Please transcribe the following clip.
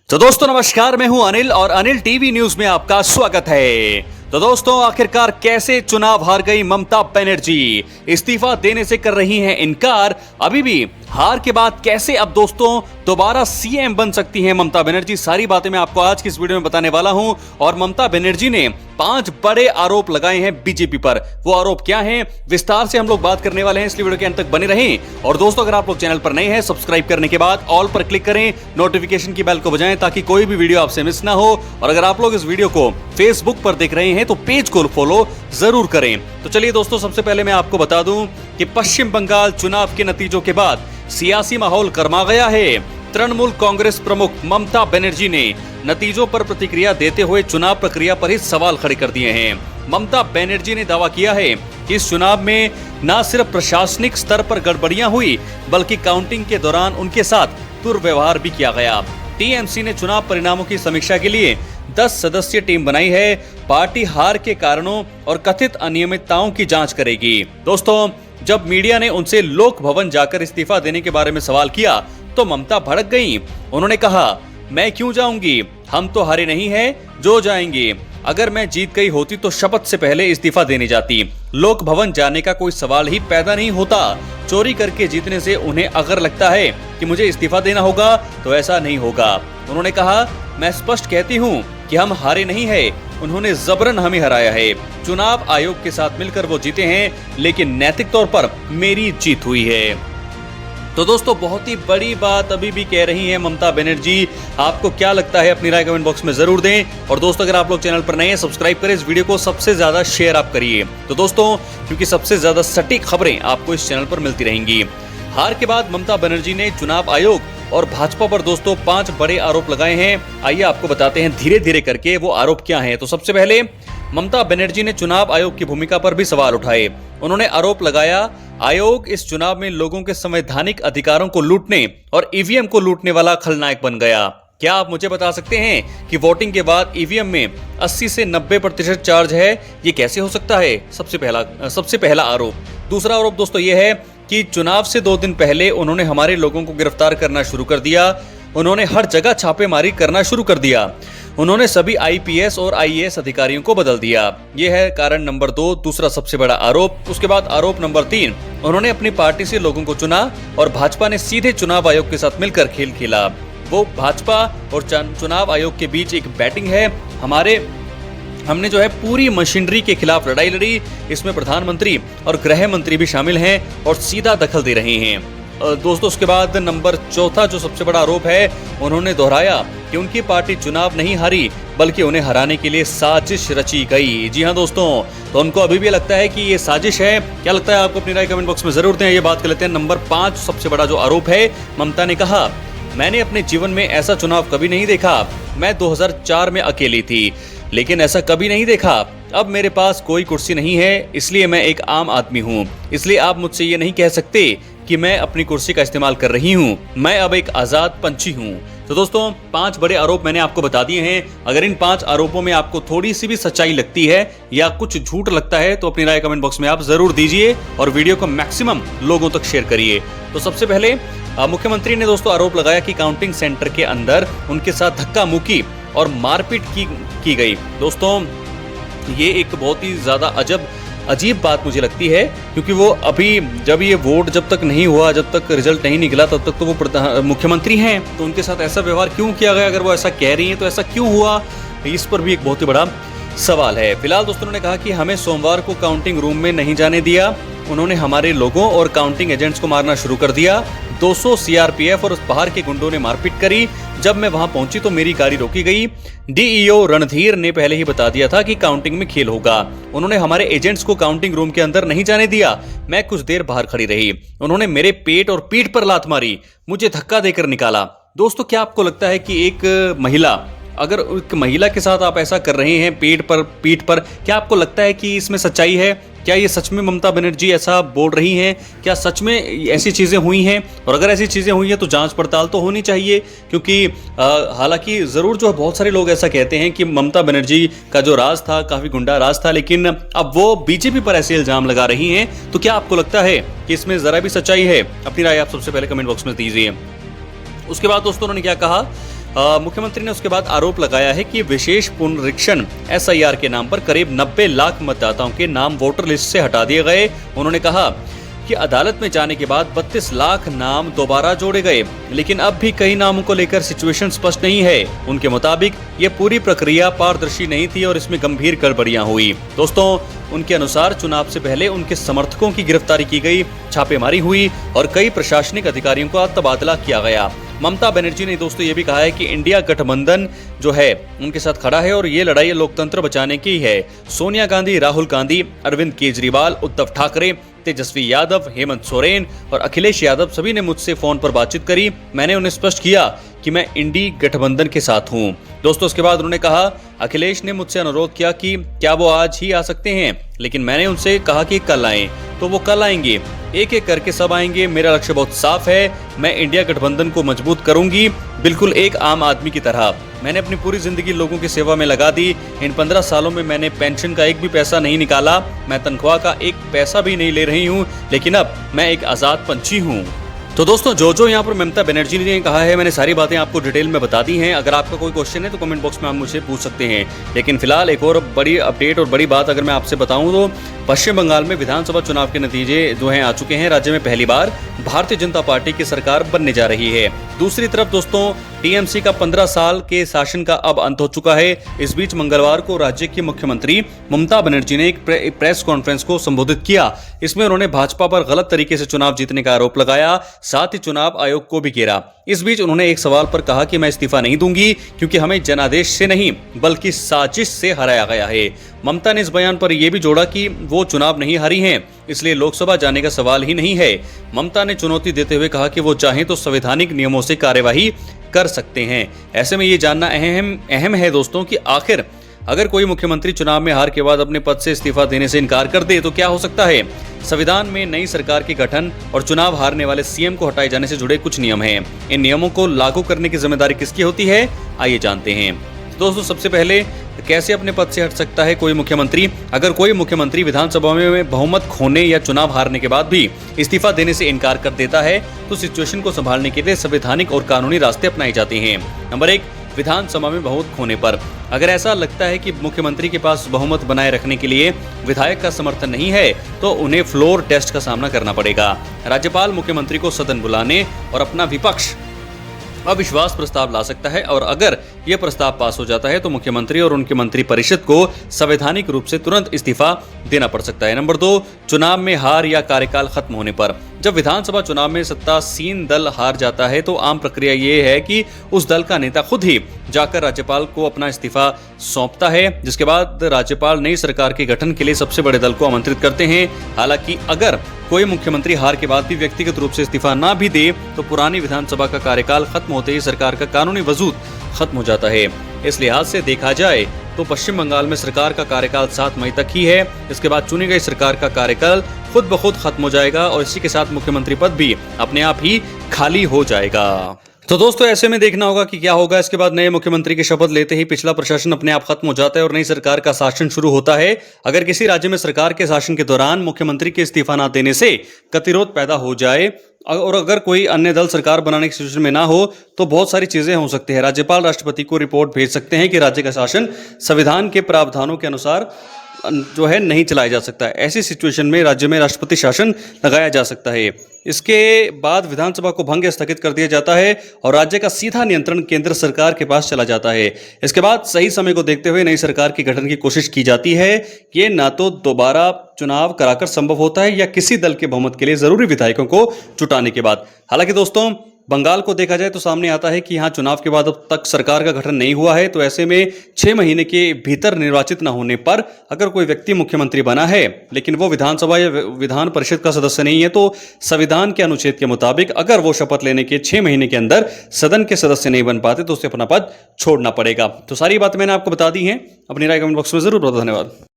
तो दोस्तों नमस्कार, मैं हूं अनिल और अनिल टीवी न्यूज में आपका स्वागत है। तो दोस्तों आखिरकार कैसे चुनाव हार गई ममता बनर्जी, इस्तीफा देने से कर रही हैं इनकार। अभी भी हार के बाद कैसे अब दोस्तों दोबारा सीएम बन सकती हैं ममता बनर्जी, सारी बातें मैं आपको आज की इस वीडियो में बताने वाला हूं। और ममता बनर्जी ने 5 बड़े आरोप लगाए हैं बीजेपी पर। वो आरोप क्या हैं विस्तार से हम लोग बात करने वाले हैं, इसलिए वीडियो के अंत तक बने रहें। और दोस्तों अगर आप लोग चैनल पर नए हैं, सब्सक्राइब करने के बाद ऑल पर क्लिक करें, नोटिफिकेशन की बेल को बजाएं ताकि कोई भी वीडियो आपसे मिस ना हो। और अगर आप लोग इस वीडियो को फेसबुक पर देख रहे हैं तो पेज को फॉलो जरूर करें। तो चलिए दोस्तों, सबसे पहले मैं आपको बता दूं कि पश्चिम बंगाल चुनाव के नतीजों के बाद सियासी माहौल गर्मा गया है। तृणमूल कांग्रेस प्रमुख ममता बनर्जी ने नतीजों पर प्रतिक्रिया देते हुए चुनाव प्रक्रिया पर ही सवाल खड़े कर दिए हैं। ममता बनर्जी ने दावा किया है कि इस चुनाव में न सिर्फ प्रशासनिक स्तर पर गड़बड़ियां हुई बल्कि काउंटिंग के दौरान उनके साथ दुर्व्यवहार भी किया गया। टीएमसी ने चुनाव परिणामों की समीक्षा के लिए 10 सदस्यीय टीम बनाई है। पार्टी हार के कारणों और कथित अनियमितताओं की जांच करेगी। दोस्तों, जब मीडिया ने उनसे लोक भवन जाकर इस्तीफा देने के बारे में सवाल किया तो ममता भड़क गईं। उन्होंने कहा, मैं क्यों जाऊंगी, हम तो हारे नहीं हैं जो जाएंगे। अगर मैं जीत गई होती तो शपथ से पहले इस्तीफा देने जाती। लोक भवन जाने का कोई सवाल ही पैदा नहीं होता। चोरी करके जीतने से उन्हें अगर लगता है कि मुझे इस्तीफा देना होगा तो ऐसा नहीं होगा। उन्होंने कहा, मैं स्पष्ट कहती हूँ कि हम हारे नहीं है, उन्होंने जबरन हमें हराया है। चुनाव आयोग के साथ मिलकर वो जीते हैं, लेकिन नैतिक तौर पर मेरी जीत हुई है। तो दोस्तों बहुत ही बड़ी बात अभी भी कह रही हैं ममता बनर्जी। आपको क्या लगता है अपनी राय कमेंट बॉक्स में जरूर दें। और दोस्तों अगर आप लोग चैनल पर नए हैं, सब्सक्राइब करें, इस वीडियो को सबसे ज्यादा शेयर आप करिए। तो दोस्तों क्योंकि सबसे ज्यादा सटीक खबरें आपको इस चैनल पर मिलती रहेंगी। हार के बाद ममता बनर्जी ने चुनाव आयोग और भाजपा पर दोस्तों 5 बड़े आरोप लगाए हैं। आइए आपको बताते हैं धीरे धीरे करके वो आरोप क्या हैं। तो सबसे पहले ममता बनर्जी ने चुनाव आयोग की भूमिका पर भी सवाल उठाए। उन्होंने आरोप लगाया, आयोग इस चुनाव में लोगों के संवैधानिक अधिकारों को लूटने और ईवीएम को लूटने वाला खलनायक बन गया। क्या आप मुझे बता सकते हैं कि वोटिंग के बाद ईवीएम में 80 से 90% चार्ज है, ये कैसे हो सकता है? सबसे पहला आरोप। दूसरा आरोप दोस्तों ये है कि चुनाव से 2 दिन पहले उन्होंने हमारे लोगों को गिरफ्तार करना शुरू कर दिया। उन्होंने हर जगह छापेमारी करना शुरू कर दिया। उन्होंने सभी आईपीएस और आईएएस अधिकारियों को बदल दिया। यह है कारण नंबर 2, दूसरा सबसे बड़ा आरोप। उसके बाद आरोप नंबर 3, उन्होंने अपनी पार्टी से लोगों को चुना और भाजपा ने सीधे चुनाव आयोग के साथ मिलकर खेल खेला। वो भाजपा और चुनाव आयोग के बीच एक बैटिंग है। हमने जो है पूरी मशीनरी के खिलाफ लड़ाई लड़ी। इसमें प्रधानमंत्री और गृह मंत्री भी शामिल हैं और सीधा दखल दे रहे हैं। दोस्तों उसके बाद नंबर 4 जो सबसे बड़ा आरोप है, उन्होंने दोहराया कि उनकी पार्टी चुनाव नहीं हारी बल्कि उन्हें हराने के लिए साजिश रची गई। जी हाँ दोस्तों, तो उनको अभी भी लगता है कि ये साजिश है। क्या लगता है आपको? अपनी राय कमेंट बॉक्स में जरूर दें। ये बात कर लेते हैं नंबर 5 सबसे बड़ा जो आरोप है। ममता ने कहा, मैंने अपने जीवन में ऐसा चुनाव कभी नहीं देखा। मैं 2004 में अकेली थी, लेकिन ऐसा कभी नहीं देखा। अब मेरे पास कोई कुर्सी नहीं है, इसलिए मैं एक आम आदमी हूँ। इसलिए आप मुझसे ये नहीं कह सकते कि मैं अपनी कुर्सी का इस्तेमाल कर रही हूँ। मैं अब एक आजाद पंछी हूँ। तो दोस्तों 5 बड़े आरोप मैंने आपको बता दिए हैं। अगर इन 5 आरोपों में आपको थोड़ी सी भी सच्चाई लगती है या कुछ झूठ लगता है तो अपनी राय कमेंट बॉक्स में आप जरूर दीजिए और वीडियो को मैक्सिमम लोगों तक शेयर करिए। तो सबसे पहले मुख्यमंत्री ने दोस्तों आरोप लगाया कि काउंटिंग सेंटर के अंदर उनके साथ धक्का मुक्की और मारपीट की गई। दोस्तों ये एक बहुत ही ज्यादा अजीब बात मुझे लगती है, क्योंकि वो अभी जब ये वोट जब तक नहीं हुआ, जब तक रिजल्ट नहीं निकला, तब तक तो वो मुख्यमंत्री हैं। तो उनके साथ ऐसा व्यवहार क्यों किया गया? अगर वो ऐसा कह रही हैं तो ऐसा क्यों हुआ? इस पर भी एक बहुत ही बड़ा सवाल है। फिलहाल दोस्तों ने कहा कि हमें सोमवार को काउंटिंग रूम में नहीं जाने दिया। उन्होंने हमारे लोगों और काउंटिंग एजेंट्स को मारना शुरू कर दिया। 200 सीआरपीएफ और बाहर के गुंडों ने मारपीट करी। जब मैं वहां पहुंची तो मेरी गाड़ी रोकी गई। डीईओ रणधीर ने पहले ही बता दिया था कि काउंटिंग में खेल होगा। उन्होंने हमारे एजेंट्स को काउंटिंग रूम के अंदर नहीं जाने दिया। मैं कुछ देर बाहर खड़ी रही। उन्होंने मेरे पेट और पीठ पर लात मारी, मुझे धक्का देकर निकाला। दोस्तों क्या आपको लगता है कि एक महिला के साथ आप ऐसा कर रहे हैं पीठ पर, क्या आपको लगता है कि इसमें सच्चाई है? क्या ये सच में ममता बनर्जी ऐसा बोल रही हैं? क्या सच में ऐसी चीज़ें हुई हैं? और अगर ऐसी चीज़ें हुई हैं तो जांच पड़ताल तो होनी चाहिए, क्योंकि हालांकि ज़रूर जो है बहुत सारे लोग ऐसा कहते हैं कि ममता बनर्जी का जो राज था काफ़ी गुंडा राज था, लेकिन अब वो बीजेपी पर ऐसे इल्ज़ाम लगा रही हैं। तो क्या आपको लगता है कि इसमें ज़रा भी सच्चाई है? अपनी राय आप सबसे पहले कमेंट बॉक्स में दीजिए। उसके बाद दोस्तों उन्होंने क्या कहा मुख्यमंत्री ने उसके बाद आरोप लगाया है कि विशेष पुनरीक्षण SIR के नाम पर करीब 90 लाख मतदाताओं के नाम वोटर लिस्ट से हटा दिए गए। उन्होंने कहा कि अदालत में जाने के बाद 32 लाख नाम दोबारा जोड़े गए, लेकिन अब भी कई नामों को लेकर सिचुएशन स्पष्ट नहीं है। उनके मुताबिक ये पूरी प्रक्रिया पारदर्शी नहीं थी और इसमें गंभीर गड़बड़ियां हुई। दोस्तों, उनके अनुसार चुनाव से पहले उनके समर्थकों की गिरफ्तारी की गई, छापेमारी हुई और कई प्रशासनिक अधिकारियों का तबादला किया गया। ममता बनर्जी ने दोस्तों ये भी कहा है कि इंडिया गठबंधन जो है उनके साथ खड़ा है और ये लड़ाई लोकतंत्र बचाने की है। सोनिया गांधी, राहुल गांधी, अरविंद केजरीवाल, उद्धव ठाकरे, तेजस्वी यादव, हेमंत सोरेन और अखिलेश यादव सभी ने मुझसे फोन पर बातचीत करी। मैंने उन्हें स्पष्ट किया कि मैं इंडी गठबंधन के साथ हूं। दोस्तों, उसके बाद उन्होंने कहा, अखिलेश ने मुझसे अनुरोध किया कि क्या वो आज ही आ सकते हैं, लेकिन मैंने उनसे कहा कि कल आएं, तो वो कल आएंगे। एक एक करके सब आएंगे। मेरा लक्ष्य बहुत साफ है, मैं इंडिया गठबंधन को मजबूत करूंगी, बिल्कुल एक आम आदमी की तरह। मैंने अपनी पूरी जिंदगी लोगों की सेवा में लगा दी। इन 15 सालों में मैंने पेंशन का एक भी पैसा नहीं निकाला, मैं तनख्वाह का एक पैसा भी नहीं ले रही हूँ, लेकिन अब मैं एक आजाद पंछी हूँ। तो दोस्तों, जो यहाँ पर ममता बनर्जी ने कहा है, मैंने सारी बातें आपको डिटेल में बता दी हैं। अगर आपका कोई क्वेश्चन है तो कमेंट बॉक्स में आप मुझे पूछ सकते हैं। लेकिन फिलहाल एक और बड़ी अपडेट और बड़ी बात अगर मैं आपसे बताऊं तो पश्चिम बंगाल में विधानसभा चुनाव के नतीजे जो हैं आ चुके हैं। राज्य में पहली बार भारतीय जनता पार्टी की सरकार बनने जा रही है। दूसरी तरफ दोस्तों, टीएमसी का 15 साल के शासन का अब अंत हो चुका है। इस बीच मंगलवार को राज्य की मुख्यमंत्री ममता बनर्जी ने एक प्रेस कॉन्फ्रेंस को संबोधित किया। इसमें उन्होंने भाजपा पर गलत तरीके से चुनाव जीतने का आरोप लगाया, साथ ही चुनाव आयोग को भी घेरा। इस बीच उन्होंने एक सवाल पर कहा कि मैं इस्तीफा नहीं दूंगी क्योंकि हमें जनादेश से नहीं बल्कि साजिश से हराया गया है। ममता ने इस बयान पर यह भी जोड़ा कि वो चुनाव नहीं हारी हैं, इसलिए लोकसभा जाने का सवाल ही नहीं है। ममता ने चुनौती देते हुए कहा कि वो चाहें तो संवैधानिक नियमों से कार्यवाही कर सकते हैं। ऐसे में ये जानना अहम है दोस्तों कि आखिर अगर कोई मुख्यमंत्री चुनाव में हार के बाद अपने पद से इस्तीफा देने से इनकार कर दे तो क्या हो सकता है। संविधान में नई सरकार के गठन और चुनाव हारने वाले सीएम को हटाए जाने से जुड़े कुछ नियम हैं। इन नियमों को लागू करने की जिम्मेदारी किसकी होती है, आइए जानते हैं। दोस्तों, सबसे पहले कैसे अपने पद से हट सकता है कोई मुख्यमंत्री। अगर कोई मुख्यमंत्री विधानसभा में बहुमत खोने या चुनाव हारने के बाद भी इस्तीफा देने से इनकार कर देता है तो सिचुएशन को संभालने के लिए संवैधानिक और कानूनी रास्ते अपनाए जाते हैं। नंबर 1, विधानसभा में बहुमत खोने पर अगर ऐसा लगता है कि मुख्यमंत्री के पास बहुमत बनाए रखने के लिए विधायक का समर्थन नहीं है तो उन्हें फ्लोर टेस्ट का सामना करना पड़ेगा। राज्यपाल मुख्यमंत्री को सदन बुलाने और अपना विपक्ष अविश्वास प्रस्ताव ला सकता है और अगर यह प्रस्ताव पास हो जाता है तो मुख्यमंत्री और उनके मंत्रिपरिषद को संवैधानिक रूप से तुरंत इस्तीफा देना पड़ सकता है। नंबर 2, चुनाव में हार या कार्यकाल खत्म होने पर जब विधानसभा चुनाव में सत्तासीन दल हार जाता है तो आम प्रक्रिया ये है कि उस दल का नेता खुद ही जाकर राज्यपाल को अपना इस्तीफा सौंपता है, जिसके बाद राज्यपाल नई सरकार के गठन के लिए सबसे बड़े दल को आमंत्रित करते हैं। हालांकि अगर कोई मुख्यमंत्री हार के बाद भी व्यक्तिगत रूप से इस्तीफा ना भी दे तो पुरानी विधानसभा का कार्यकाल खत्म होते ही सरकार का कानूनी वजूद खत्म हो जाता है। इस लिहाज से देखा जाए तो पश्चिम बंगाल में सरकार का कार्यकाल 7 मई तक ही है। इसके बाद चुनी गई सरकार का कार्यकाल खुद ब खुद खत्म हो जाएगा और इसी के साथ मुख्यमंत्री पद भी अपने आप ही खाली हो जाएगा। तो दोस्तों, ऐसे में देखना होगा कि क्या होगा। इसके बाद नए मुख्यमंत्री की शपथ लेते ही पिछला प्रशासन अपने आप खत्म हो जाता है और नई सरकार का शासन शुरू होता है। अगर किसी राज्य में सरकार के शासन के दौरान मुख्यमंत्री के इस्तीफा न देने से गतिरोध पैदा हो जाए और अगर कोई अन्य दल सरकार बनाने की सिचुएशन में ना हो तो बहुत सारी चीजें हो सकती है। राज्यपाल राष्ट्रपति को रिपोर्ट भेज सकते हैं कि राज्य का शासन संविधान के प्रावधानों के अनुसार जो है नहीं चलाया जा सकता है। ऐसी सिचुएशन में राज्य में राष्ट्रपति शासन लगाया जा सकता है। इसके बाद विधानसभा को भंग स्थगित कर दिया जाता है और राज्य का सीधा नियंत्रण केंद्र सरकार के पास चला जाता है। इसके बाद सही समय को देखते हुए नई सरकार की गठन की कोशिश की जाती है। ये ना तो दोबारा चुनाव कराकर संभव होता है या किसी दल के बहुमत के लिए जरूरी विधायकों को जुटाने के बाद। हालांकि दोस्तों, बंगाल को देखा जाए तो सामने आता है कि यहाँ चुनाव के बाद अब तक सरकार का गठन नहीं हुआ है। तो ऐसे में 6 महीने के भीतर निर्वाचित न होने पर अगर कोई व्यक्ति मुख्यमंत्री बना है लेकिन वो विधानसभा या विधान परिषद का सदस्य नहीं है तो संविधान के अनुच्छेद के मुताबिक अगर वो शपथ लेने के 6 महीने के अंदर सदन के सदस्य नहीं बन पाते तो उसे अपना पद छोड़ना पड़ेगा। तो सारी बात मैंने आपको बता दी है। अपनी राय कमेंट बॉक्स में जरूर बताओ। धन्यवाद।